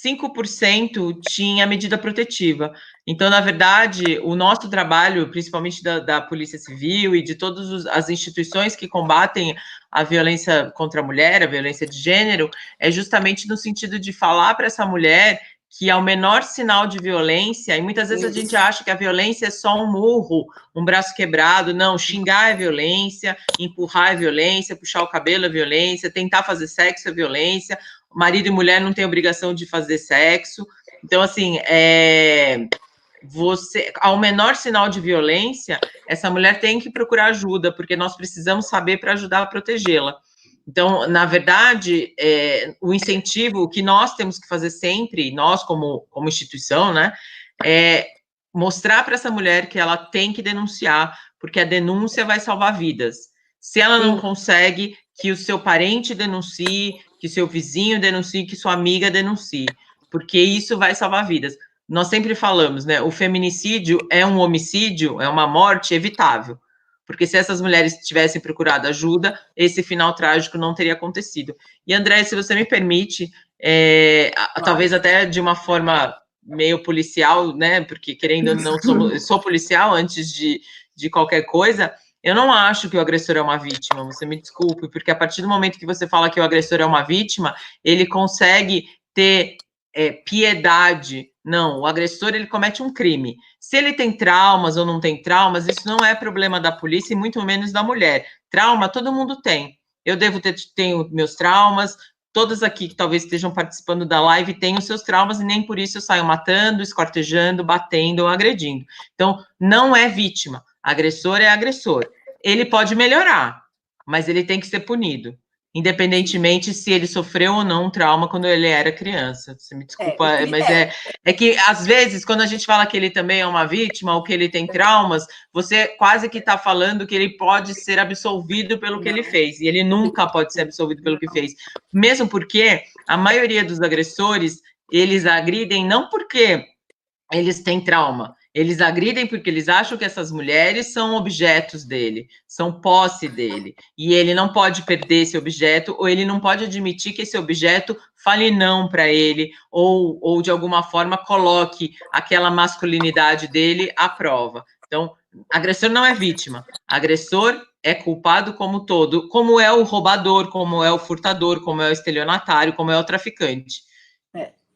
S2: 5% tinha medida protetiva. Então, na verdade, o nosso trabalho, principalmente da Polícia Civil e de todas as instituições que combatem a violência contra a mulher, a violência de gênero, é justamente no sentido de falar para essa mulher que ao menor sinal de violência, e muitas vezes a gente acha que a violência é só um murro, um braço quebrado, não, xingar é violência, empurrar é violência, puxar o cabelo é violência, tentar fazer sexo é violência, marido e mulher não têm obrigação de fazer sexo. Então, assim, ao menor sinal de violência, essa mulher tem que procurar ajuda, porque nós precisamos saber para ajudar a protegê-la. Então, na verdade, o incentivo que nós temos que fazer sempre, nós como instituição, né, é mostrar para essa mulher que ela tem que denunciar, porque a denúncia vai salvar vidas. Se ela não consegue, que o seu parente denuncie, que seu vizinho denuncie, que sua amiga denuncie, porque isso vai salvar vidas. Nós sempre falamos, né, o feminicídio é um homicídio, é uma morte evitável, porque se essas mulheres tivessem procurado ajuda, esse final trágico não teria acontecido. E, André, se você me permite, talvez até de uma forma meio policial, né, porque querendo ou não, sou policial antes de qualquer coisa, eu não acho que o agressor é uma vítima, você me desculpe, porque a partir do momento que você fala que o agressor é uma vítima, ele consegue ter piedade. Não, o agressor, ele comete um crime. Se ele tem traumas ou não tem traumas, isso não é problema da polícia e muito menos da mulher. Trauma, todo mundo tem. Eu tenho meus traumas, todas aqui que talvez estejam participando da live têm os seus traumas e nem por isso eu saio matando, esquartejando, batendo ou agredindo. Então, não é vítima. Agressor é agressor. Ele pode melhorar, mas ele tem que ser punido, independentemente se ele sofreu ou não um trauma quando ele era criança. Você me desculpa, mas é que, às vezes, quando a gente fala que ele também é uma vítima ou que ele tem traumas, você quase que está falando que ele pode ser absolvido pelo que ele fez, e ele nunca pode ser absolvido pelo que fez. Mesmo porque a maioria dos agressores, eles agridem não porque eles têm trauma, eles agridem porque eles acham que essas mulheres são objetos dele, são posse dele, e ele não pode perder esse objeto, ou ele não pode admitir que esse objeto fale não para ele, ou de alguma forma coloque aquela masculinidade dele à prova. Então, agressor não é vítima, agressor é culpado como todo, como é o roubador, como é o furtador, como é o estelionatário, como é o traficante.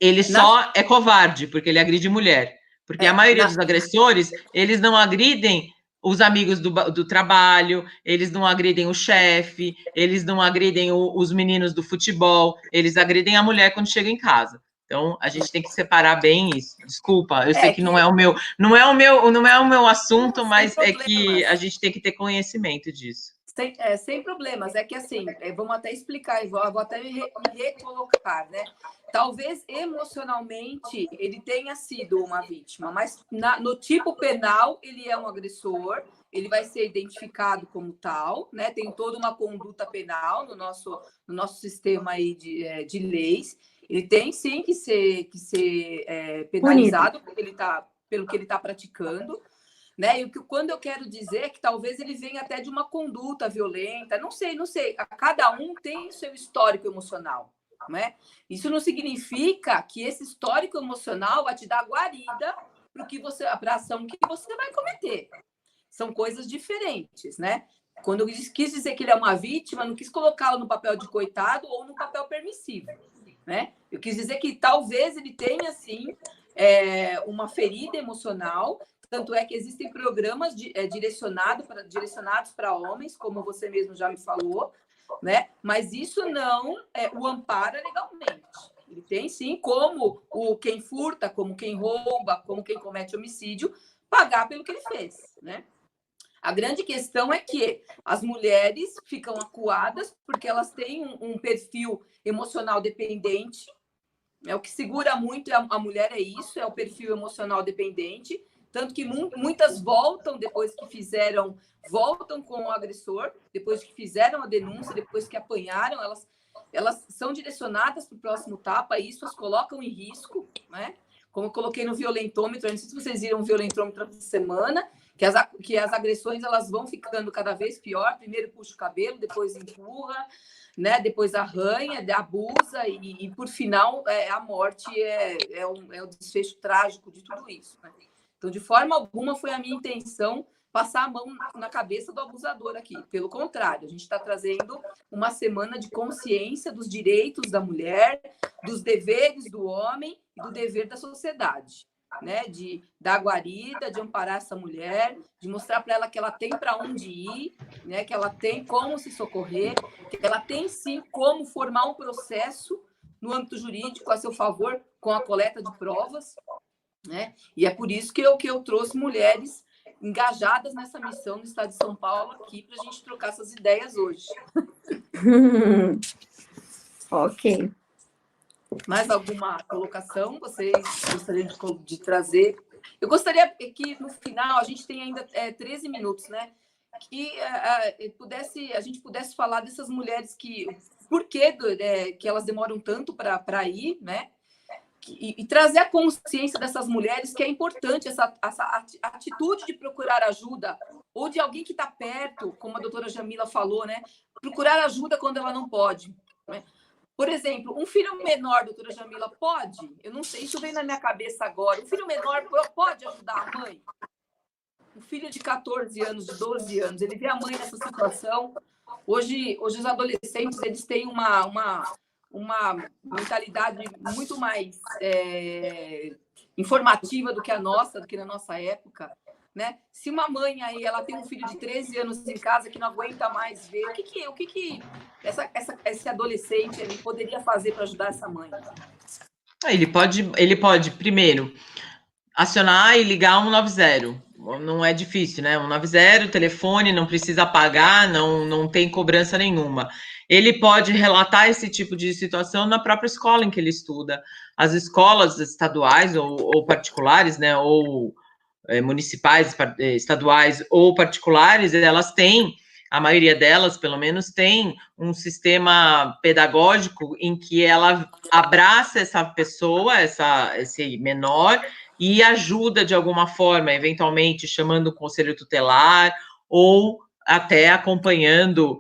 S2: Ele só é covarde, porque ele agride mulher. Porque a maioria dos agressores, eles não agridem os amigos do trabalho, eles não agridem o chefe, eles não agridem os meninos do futebol, eles agridem a mulher quando chega em casa. Então, a gente tem que separar bem isso. Desculpa, eu sei que não é o meu assunto, mas é que a gente tem que ter conhecimento disso.
S1: Sem problemas. É que assim, vamos até explicar, vou até me recolocar, né? Talvez emocionalmente ele tenha sido uma vítima, mas no tipo penal ele é um agressor, ele vai ser identificado como tal, né? Tem toda uma conduta penal no nosso sistema aí de leis. Ele tem sim que ser penalizado pelo que ele está praticando. Né? E quando eu quero dizer é que talvez ele venha até de uma conduta violenta, não sei. Cada um tem o seu histórico emocional, né? Isso não significa que esse histórico emocional vai te dar guarida para a ação que você vai cometer. São coisas diferentes, né? Quando eu quis dizer que ele é uma vítima, não quis colocá-lo no papel de coitado ou no papel permissivo, né? Eu quis dizer que talvez ele tenha, sim, uma ferida emocional. Tanto é que existem programas direcionados para homens, como você mesmo já me falou, né? Mas isso não o ampara legalmente. Ele tem, sim, como quem furta, como quem rouba, como quem comete homicídio, pagar pelo que ele fez, né? A grande questão é que as mulheres ficam acuadas porque elas têm um perfil emocional dependente. O que segura muito a mulher é isso, é o perfil emocional dependente. Tanto que muitas voltam voltam com o agressor, depois que fizeram a denúncia, depois que apanharam, elas são direcionadas para o próximo tapa, e isso as colocam em risco, né? Como eu coloquei no violentômetro, não sei se vocês viram o violentômetro essa semana, que as agressões elas vão ficando cada vez pior, primeiro puxa o cabelo, depois empurra, né? Depois arranha, abusa, e por final a morte é o desfecho trágico de tudo isso, né? Então, de forma alguma, foi a minha intenção passar a mão na cabeça do abusador aqui. Pelo contrário, a gente está trazendo uma semana de consciência dos direitos da mulher, dos deveres do homem e do dever da sociedade, né? De dar guarida, de amparar essa mulher, de mostrar para ela que ela tem para onde ir, né? Que ela tem como se socorrer, que ela tem, sim, como formar um processo no âmbito jurídico a seu favor, com a coleta de provas, né? E é por isso que eu trouxe mulheres engajadas nessa missão no estado de São Paulo aqui para a gente trocar essas ideias hoje.
S3: Ok.
S1: Mais alguma colocação vocês gostariam de trazer? Eu gostaria que no final a gente tem ainda 13 minutos, né? Que a gente pudesse falar dessas mulheres por que elas demoram tanto para ir, né? E trazer a consciência dessas mulheres que é importante essa atitude de procurar ajuda, ou de alguém que está perto, como a doutora Jamila falou, né? Procurar ajuda quando ela não pode, né? Por exemplo, um filho menor, doutora Jamila, pode? Eu não sei, isso vem na minha cabeça agora. Um filho menor pode ajudar a mãe? Um filho de 14 anos, de 12 anos, ele vê a mãe nessa situação. Hoje os adolescentes, eles têm uma mentalidade muito mais informativa do que na nossa época, né? Se uma mãe aí ela tem um filho de 13 anos em casa que não aguenta mais ver, o que esse adolescente ele poderia fazer para ajudar essa mãe?
S2: Ele pode primeiro acionar e ligar 190. Não é difícil, né? 190, telefone, não precisa pagar, não tem cobrança nenhuma. Ele pode relatar esse tipo de situação na própria escola em que ele estuda. As escolas estaduais ou particulares, né? Ou municipais, estaduais ou particulares, elas têm, a maioria delas, pelo menos, tem um sistema pedagógico em que ela abraça essa pessoa, esse menor, e ajuda de alguma forma, eventualmente chamando o conselho tutelar ou até acompanhando,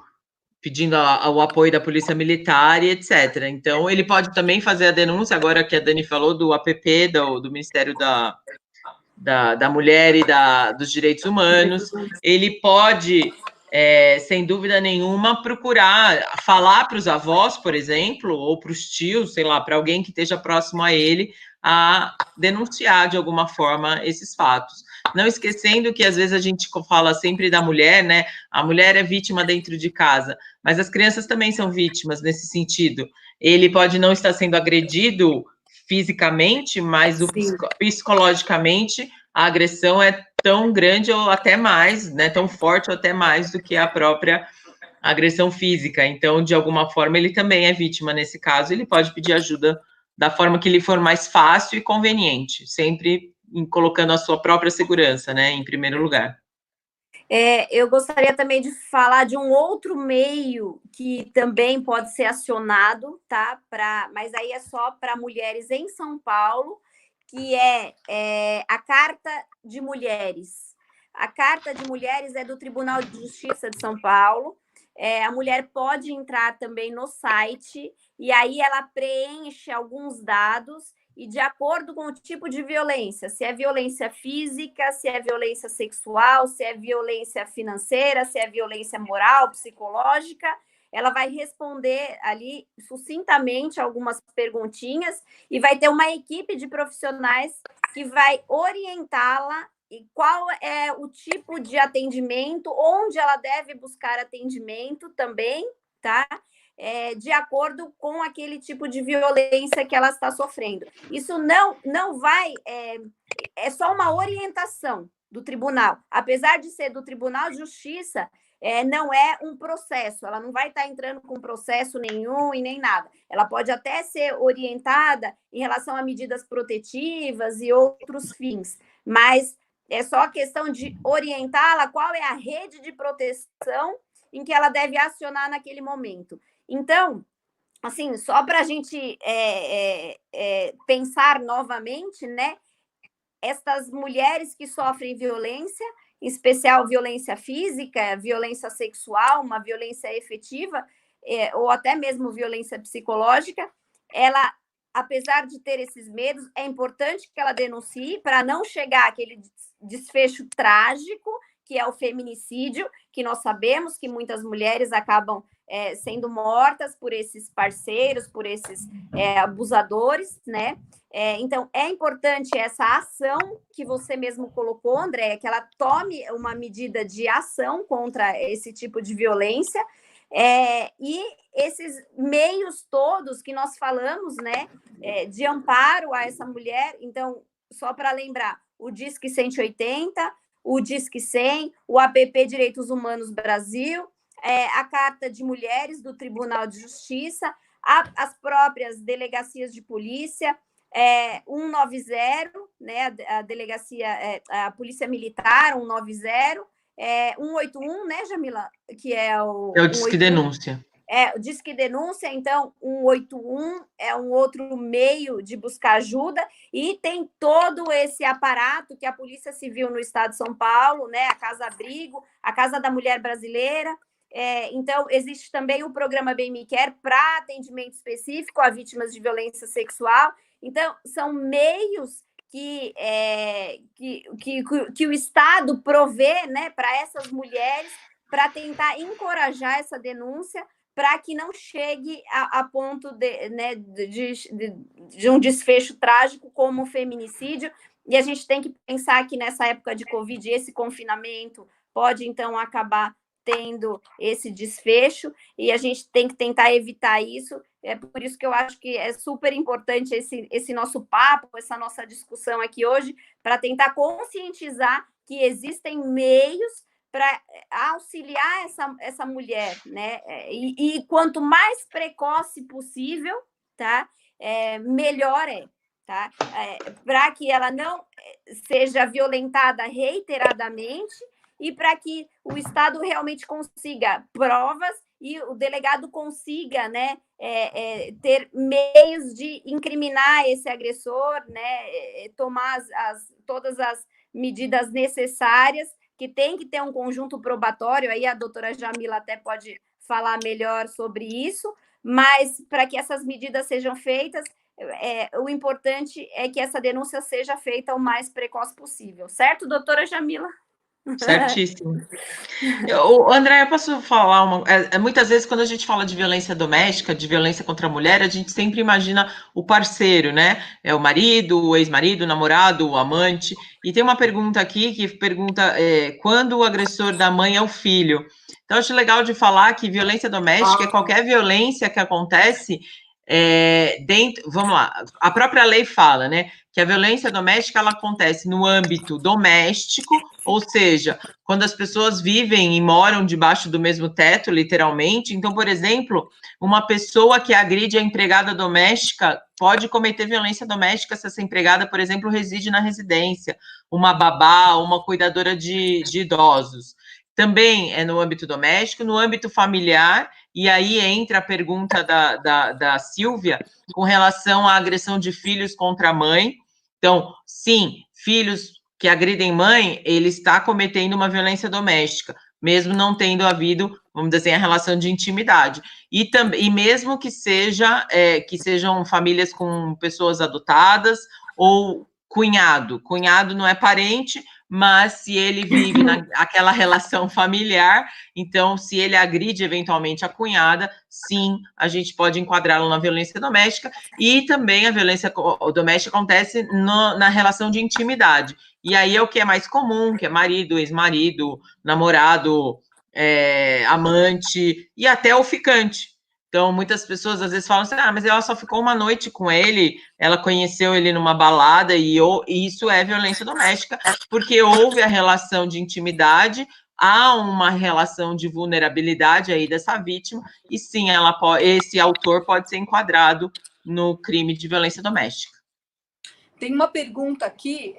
S2: pedindo o apoio da polícia militar e etc. Então, ele pode também fazer a denúncia, agora que a Dani falou do APP, do Ministério da Mulher e dos Direitos Humanos, ele pode, sem dúvida nenhuma, procurar falar para os avós, por exemplo, ou para os tios, sei lá, para alguém que esteja próximo a ele, a denunciar de alguma forma esses fatos. Não esquecendo que às vezes a gente fala sempre da mulher, né? A mulher é vítima dentro de casa, mas as crianças também são vítimas nesse sentido. Ele pode não estar sendo agredido fisicamente, mas psicologicamente a agressão é tão grande ou até mais, né? Tão forte ou até mais do que a própria agressão física. Então, de alguma forma, ele também é vítima nesse caso. Ele pode pedir ajuda da forma que lhe for mais fácil e conveniente, sempre colocando a sua própria segurança, né, em primeiro lugar.
S3: Eu gostaria também de falar de um outro meio que também pode ser acionado, tá? Mas aí é só para mulheres em São Paulo, que é a Carta de Mulheres. A Carta de Mulheres é do Tribunal de Justiça de São Paulo. A mulher pode entrar também no site e aí ela preenche alguns dados e de acordo com o tipo de violência, se é violência física, se é violência sexual, se é violência financeira, se é violência moral, psicológica, ela vai responder ali sucintamente algumas perguntinhas e vai ter uma equipe de profissionais que vai orientá-la e qual é o tipo de atendimento, onde ela deve buscar atendimento também, tá? De acordo com aquele tipo de violência que ela está sofrendo. Isso não vai... É só uma orientação do tribunal. Apesar de ser do Tribunal de Justiça, não é um processo. Ela não vai estar entrando com processo nenhum e nem nada. Ela pode até ser orientada em relação a medidas protetivas e outros fins, mas é só a questão de orientá-la qual é a rede de proteção em que ela deve acionar naquele momento. Então, assim, só para a gente pensar novamente, né? Estas mulheres que sofrem violência, em especial violência física, violência sexual, uma violência efetiva, ou até mesmo violência psicológica, ela, apesar de ter esses medos, é importante que ela denuncie para não chegar àquele desfecho trágico, que é o feminicídio, que nós sabemos que muitas mulheres acabam sendo mortas por esses parceiros, por esses abusadores, né? Então, é importante essa ação que você mesmo colocou, André, que ela tome uma medida de ação contra esse tipo de violência, e esses meios todos que nós falamos, né, de amparo a essa mulher. Então, só para lembrar, o Disque 180, o Disque 100, o APP Direitos Humanos Brasil, a Carta de Mulheres do Tribunal de Justiça, as próprias delegacias de polícia, 190, né, a delegacia, a Polícia Militar, 190, 181, né, Jamila? Que é o
S2: Disque Denúncia.
S3: O Disque Denúncia, então, 181 é um outro meio de buscar ajuda, e tem todo esse aparato que a Polícia Civil no Estado de São Paulo, né, a Casa Abrigo, a Casa da Mulher Brasileira. Então, existe também o programa Bem Me Quer para atendimento específico a vítimas de violência sexual. Então, são meios que o Estado provê, né, para essas mulheres, para tentar encorajar essa denúncia, para que não chegue a ponto de um desfecho trágico como o feminicídio. E a gente tem que pensar que nessa época de Covid, esse confinamento pode, então, acabar tendo esse desfecho, e a gente tem que tentar evitar isso. É por isso que eu acho que é super importante esse nosso papo, essa nossa discussão aqui hoje, para tentar conscientizar que existem meios para auxiliar essa mulher, né? E quanto mais precoce possível, tá? Melhor tá? Para que ela não seja violentada reiteradamente e para que o Estado realmente consiga provas e o delegado consiga, né, ter meios de incriminar esse agressor, né, tomar todas as medidas necessárias, que tem que ter um conjunto probatório. Aí a doutora Jamila até pode falar melhor sobre isso, mas para que essas medidas sejam feitas, o importante é que essa denúncia seja feita o mais precoce possível. Certo, doutora Jamila?
S2: Certíssimo. André, eu posso falar muitas vezes, quando a gente fala de violência doméstica, de violência contra a mulher, a gente sempre imagina o parceiro, né? É o marido, o ex-marido, o namorado, o amante. E tem uma pergunta aqui que pergunta quando o agressor da mãe é o filho. Então, eu acho legal de falar que violência doméstica é qualquer violência que acontece dentro. Vamos lá, a própria lei fala, né? Que a violência doméstica ela acontece no âmbito doméstico, ou seja, quando as pessoas vivem e moram debaixo do mesmo teto, literalmente. Então, por exemplo, uma pessoa que agride a empregada doméstica pode cometer violência doméstica se essa empregada, por exemplo, reside na residência, uma babá, uma cuidadora de idosos. Também é no âmbito doméstico, no âmbito familiar, e aí entra a pergunta da Silvia com relação à agressão de filhos contra a mãe. Então, sim, filhos que agridem mãe, ele está cometendo uma violência doméstica, mesmo não tendo havido, vamos dizer assim, a relação de intimidade. E mesmo que sejam famílias com pessoas adotadas ou cunhado. Cunhado não é parente, mas se ele vive naquela relação familiar, então, se ele agride eventualmente a cunhada, sim, a gente pode enquadrá-lo na violência doméstica, e também a violência doméstica acontece na relação de intimidade. E aí é o que é mais comum, que é marido, ex-marido, namorado, amante e até o ficante. Então, muitas pessoas às vezes falam assim, mas ela só ficou uma noite com ele, ela conheceu ele numa balada, e isso é violência doméstica, porque houve a relação de intimidade, há uma relação de vulnerabilidade aí dessa vítima, e sim, esse autor pode ser enquadrado no crime de violência doméstica.
S1: Tem uma pergunta aqui,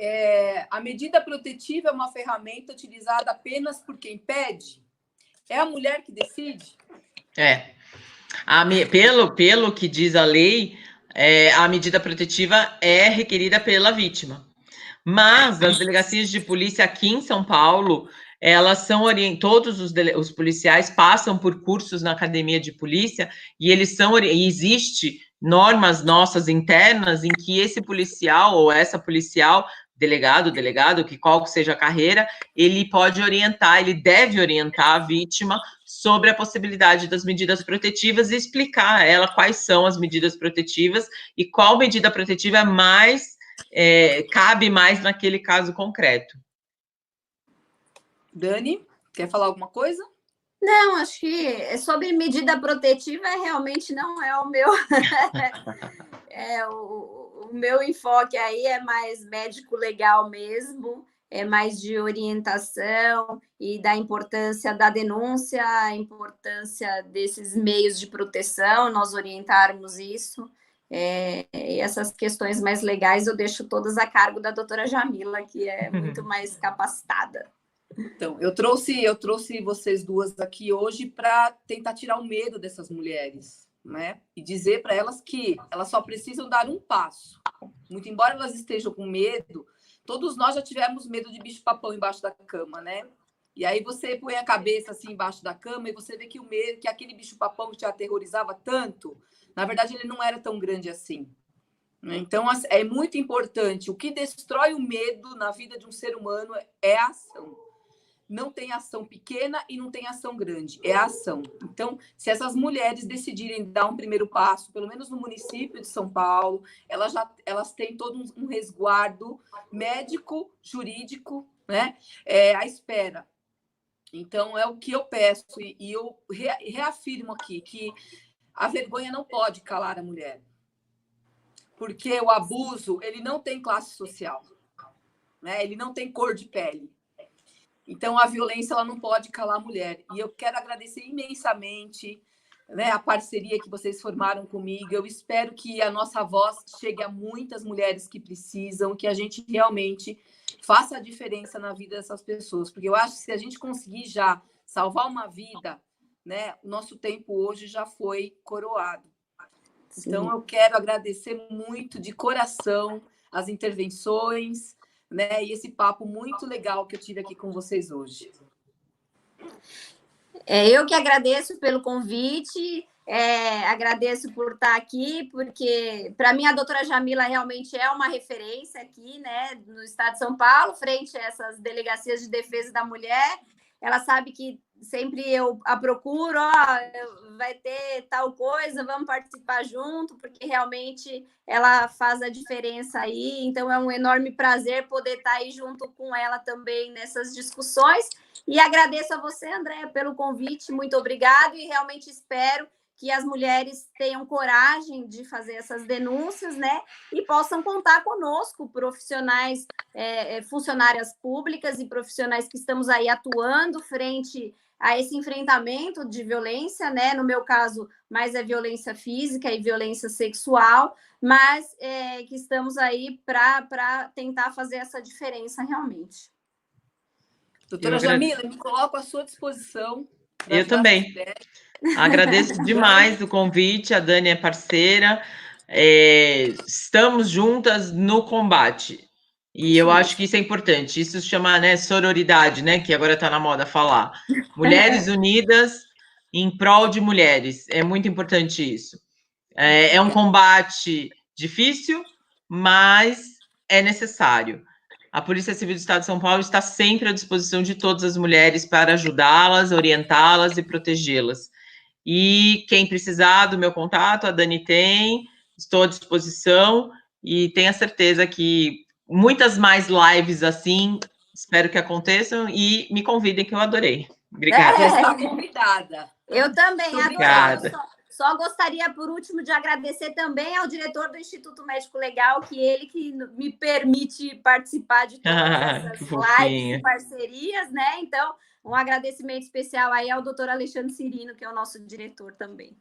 S1: a medida protetiva é uma ferramenta utilizada apenas por quem pede? É a mulher que decide?
S2: Pelo que diz a lei, a medida protetiva é requerida pela vítima. Mas as delegacias de polícia aqui em São Paulo, elas são todos os policiais passam por cursos na academia de polícia e existe normas nossas internas em que esse policial ou essa policial, delegado, que qual que seja a carreira, ele pode orientar, ele deve orientar a vítima sobre a possibilidade das medidas protetivas e explicar a ela quais são as medidas protetivas e qual medida protetiva cabe mais naquele caso concreto.
S1: Dani, quer falar alguma coisa?
S3: Não, acho que sobre medida protetiva realmente não é o meu. O meu enfoque aí é mais médico legal mesmo, é mais de orientação e da importância da denúncia, a importância desses meios de proteção, nós orientarmos isso. E essas questões mais legais eu deixo todas a cargo da doutora Jamila, que é muito mais capacitada.
S1: Então, eu trouxe vocês duas aqui hoje para tentar tirar o medo dessas mulheres, né? E dizer para elas que elas só precisam dar um passo. Muito embora elas estejam com medo, todos nós já tivemos medo de bicho-papão embaixo da cama, né? E aí você põe a cabeça assim embaixo da cama e você vê que o medo, que aquele bicho-papão que te aterrorizava tanto, na verdade ele não era tão grande assim. Então, é muito importante. O que destrói o medo na vida de um ser humano é a ação. Não tem ação pequena e não tem ação grande, é a ação. Então, se essas mulheres decidirem dar um primeiro passo, pelo menos no município de São Paulo, elas têm todo um resguardo médico, jurídico, né? À espera. Então, é o que eu peço, e eu reafirmo aqui que a vergonha não pode calar a mulher. Porque o abuso, ele não tem classe social, né? Ele não tem cor de pele. Então, a violência ela não pode calar a mulher. E eu quero agradecer imensamente, né, a parceria que vocês formaram comigo. Eu espero que a nossa voz chegue a muitas mulheres que precisam, que a gente realmente faça a diferença na vida dessas pessoas. Porque eu acho que se a gente conseguir já salvar uma vida, né, o nosso tempo hoje já foi coroado. Sim. Então, eu quero agradecer muito de coração as intervenções, né? E esse papo muito legal que eu tive aqui com vocês hoje.
S3: Eu que agradeço pelo convite. Agradeço por estar aqui, porque para mim a doutora Jamila realmente é uma referência aqui, né, no estado de São Paulo, frente a essas delegacias de defesa da mulher. Ela sabe que sempre eu a procuro, vai ter tal coisa, vamos participar junto, porque realmente ela faz a diferença aí. Então é um enorme prazer poder estar aí junto com ela também nessas discussões. E agradeço a você, Andréa, pelo convite, muito obrigado, e realmente espero que as mulheres tenham coragem de fazer essas denúncias, né, e possam contar conosco, profissionais, funcionárias públicas e profissionais que estamos aí atuando frente a esse enfrentamento de violência, né, no meu caso, mais é violência física e violência sexual, mas que estamos aí para tentar fazer essa diferença realmente.
S1: Doutora Jamila, me coloco à sua disposição.
S2: Eu também. Agradeço demais o convite, a Dani é parceira, estamos juntas no combate, e eu acho que isso é importante, isso se chama, né, sororidade, né, que agora está na moda falar, mulheres unidas em prol de mulheres, é muito importante isso, é um combate difícil, mas é necessário. A Polícia Civil do Estado de São Paulo está sempre à disposição de todas as mulheres para ajudá-las, orientá-las e protegê-las. E quem precisar do meu contato, a Dani tem, estou à disposição, e tenha certeza que muitas mais lives assim, espero que aconteçam, e me convidem, que eu adorei. Obrigada.
S1: Já está convidada.
S3: Eu também,
S2: obrigada.
S3: Só gostaria, por último, de agradecer também ao diretor do Instituto Médico Legal, que ele que me permite participar de todas essas lives e parcerias, né? Então, um agradecimento especial aí ao doutor Alexandre Cirino, que é o nosso diretor também.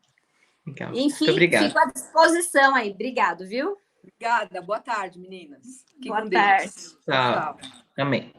S2: Legal.
S3: Enfim, fico à disposição aí. Obrigado, viu?
S1: Obrigada. Boa tarde, meninas.
S3: Boa tarde.
S2: Tchau. Amém.